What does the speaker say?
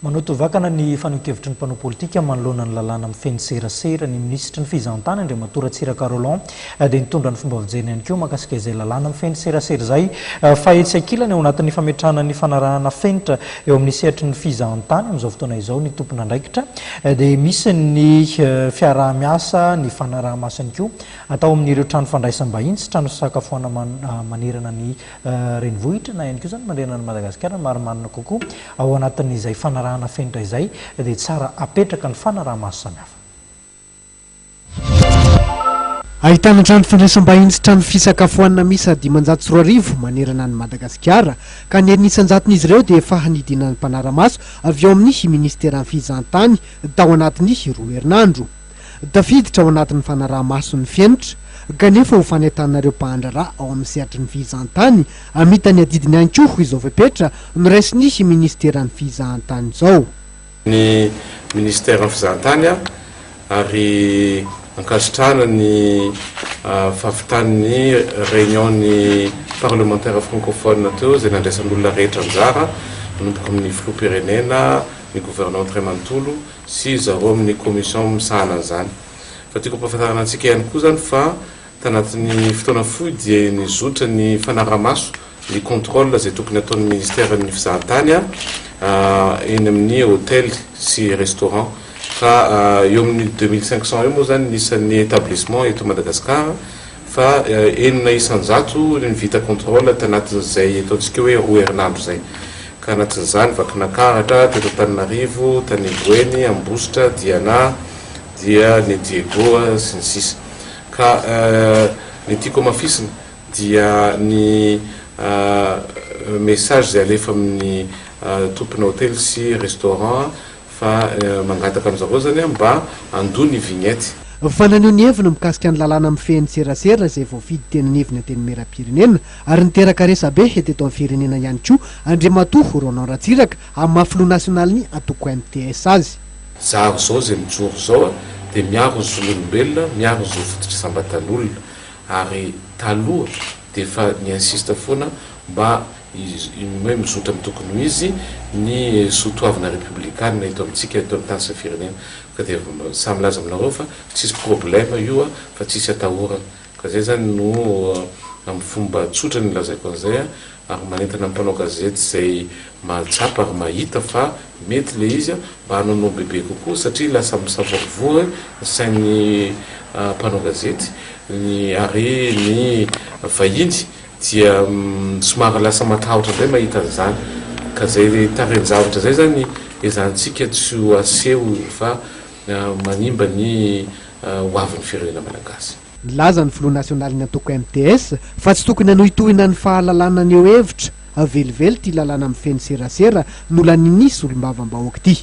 Manoto vakana ny fanokevitry ny mpanao politika manoloana ny lalàna amin'ny feno serasera ny ministra ny fizahantany Andriamatora Tsiraka Roland dia nitondra ny fomba fijerena ihany koa mahakasika izay lalàna amin'ny feno serasera izay fa etsy ankilany ao anatin'ny fametrahana ny fanarahana fenitra eo amin'ny sehatry ny fizahantany amin'izao fotoana izao ny tompona andraikitra dia misy ny fiaraha-miasa ny fanaraha-maso ihany koa atao amin'ireo trano fandraisam-bahiny sy trano fisakafoana manerana ny renivohitra na ihany koa zany manerana ny Madagasikara marimarina kokoa ao anatin'izay fanarahana fenitra izay dia tsara apetraka ny fanaraha-maso samihafa. Ahitana trano fandraisam-bahiny sy trano fisakafoanana misy 504 manerana ny Madagasikara ka ny anisan'izatony izy ireo dia efa hanidinan'ny mpanara-maso avy ao amin'ny ministeran'ny fizahantany tao anatin'ny 2 herinandro. Tafiditra ao anatin'ny fanaraha-maso ny fenitra kanefa ho fanentanareo mpahandrara ao amin'ny sehatry ny fizahantany amitany adidiny ankoho izao fepetra noraisin'ny ministeran'ny fizahantany izao. Ny ministeran'ny fizahantany ary ankasitrana ny fahavitan'ny réunion ny parlementaire francophone teo izay nandraisan'olona rehetra anjara manomboka amin'ny filoham-pirenena ny gouvernement Ray Manontolo sy zareo amin'ny commission misahana an'izany. Fa tiako ampahafantarana antsika ihany koa zany fa tanatin'ny fotoana fohy dia nizotra ny fanaraha-maso ny contrôle izay tokony ataon'ny ministeran'ny fizahantany eny amin'ny hôtel sy restaurant ka eo amin'ny 2500 eo moa zany nisan'ny établissement eto Madagasikara fa enina isan-jato ny vita contrôle tanatin'izay ataontsika hoe 2 herinandro zay ka anatin'izany Vakinankaratra, teto Antananarivo, Tanimboeny, Ambositra, Diana dia ny Diego sy ny sisa. Ka ny tiako mafisina dia ny message izay alefa amin'ny tompona hôtel sy restaurant fa mangataka amin'izareo zany mba andony vignette. Fananeo ny hevina mikasika ny lalàna amin'ny feno serasera izay voafidy tena ny hevina teny meram-pirenena ary niteraka resabe eto amin'ny firenena ihany koa Andriamatoa Roland Ratsiraka amin'ny mahafiloha nasionaly atoko MTS azy. Zaho zao zay mijoro zao dia miaro ny zon'olombelona, miaro ny fototra-sambatan'olona ary taloha dia efa niinsiste foana mba hoe mizotra amin'ny tokony ho izy ny sotoavana républicaine eto amintsika eto amin'ny tany sy firenena ka dia samy laza aminareo fa tsisy problème io fa tsisy atahorana ka zay zany no amin'ny fomba tsotra ny lazaiko an'izay ary manentana ny mpanao gazety izay mahatsapa ary mahita fa mety le izy mba hanao bebe kokoa satria lasa misavoavoa ny sain'ny mpanao gazety ary ny vahiny dia somary lasa matahotra indray mahita an'izany ka zay tarenjavatra zay zany ezantsika tsy ho aseho fa manimba ny hoavin'ny firenena malagasy. Laza ny filoha nasionaly ny atoko MTS fa tsy tokony hanohitohina ny fahalalana aneo hevitra avelively ty lalàna amin'ny feno serasera no lanin'isy olom-bavam-bahoaka ty.